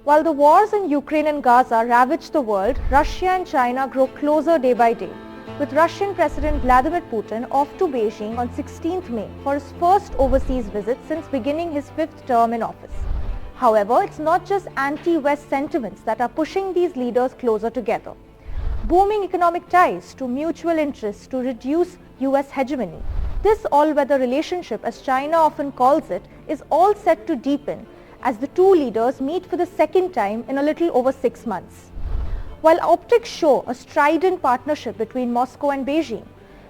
While the wars in Ukraine and Gaza ravage the world, Russia and China grow closer day by day, with Russian President Vladimir Putin off to Beijing on 16th May for his first overseas visit since beginning his fifth term in office. However, it's not just anti-West sentiments that are pushing these leaders closer together. Booming economic ties to mutual interests to reduce US hegemony. This all-weather relationship, as China often calls it, is all set to deepen as the two leaders meet for the second time in a little over 6 months. While optics show a strident partnership between Moscow and Beijing,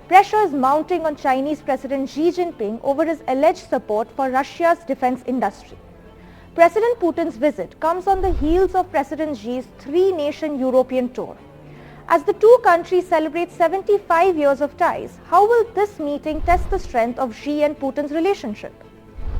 pressure is mounting on Chinese President Xi Jinping over his alleged support for Russia's defense industry. President Putin's visit comes on the heels of President Xi's three-nation European tour. As the two countries celebrate 75 years of ties, how will this meeting test the strength of Xi and Putin's relationship?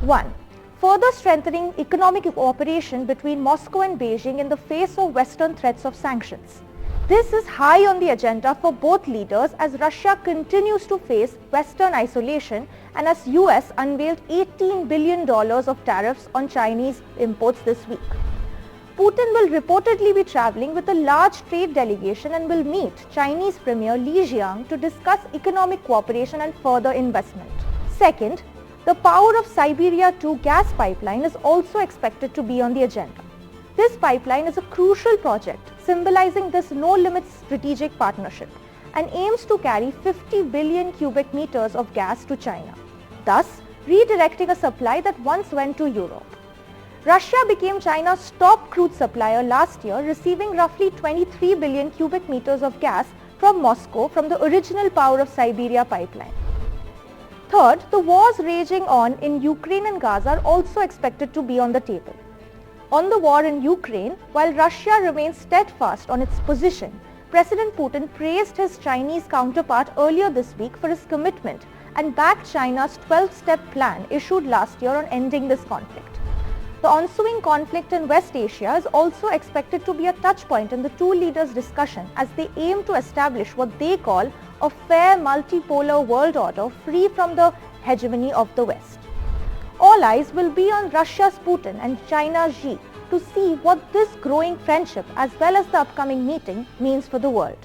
1. Further strengthening economic cooperation between Moscow and Beijing in the face of Western threats of sanctions. This is high on the agenda for both leaders as Russia continues to face Western isolation and as US unveiled $18 billion of tariffs on Chinese imports this week. Putin will reportedly be traveling with a large trade delegation and will meet Chinese Premier Li Jiang to discuss economic cooperation and further investment. Second, the Power of Siberia 2 gas pipeline is also expected to be on the agenda. This pipeline is a crucial project symbolizing this no-limits strategic partnership and aims to carry 50 billion cubic meters of gas to China, thus redirecting a supply that once went to Europe. Russia became China's top crude supplier last year, receiving roughly 23 billion cubic meters of gas from Moscow from the original Power of Siberia pipeline. Third, the wars raging on in Ukraine and Gaza are also expected to be on the table. On the war in Ukraine, while Russia remains steadfast on its position, President Putin praised his Chinese counterpart earlier this week for his commitment and backed China's 12-step plan issued last year on ending this conflict. The ensuing conflict in West Asia is also expected to be a touchpoint in the two leaders' discussion as they aim to establish what they call a fair multipolar world order free from the hegemony of the West. All eyes will be on Russia's Putin and China's Xi to see what this growing friendship as well as the upcoming meeting means for the world.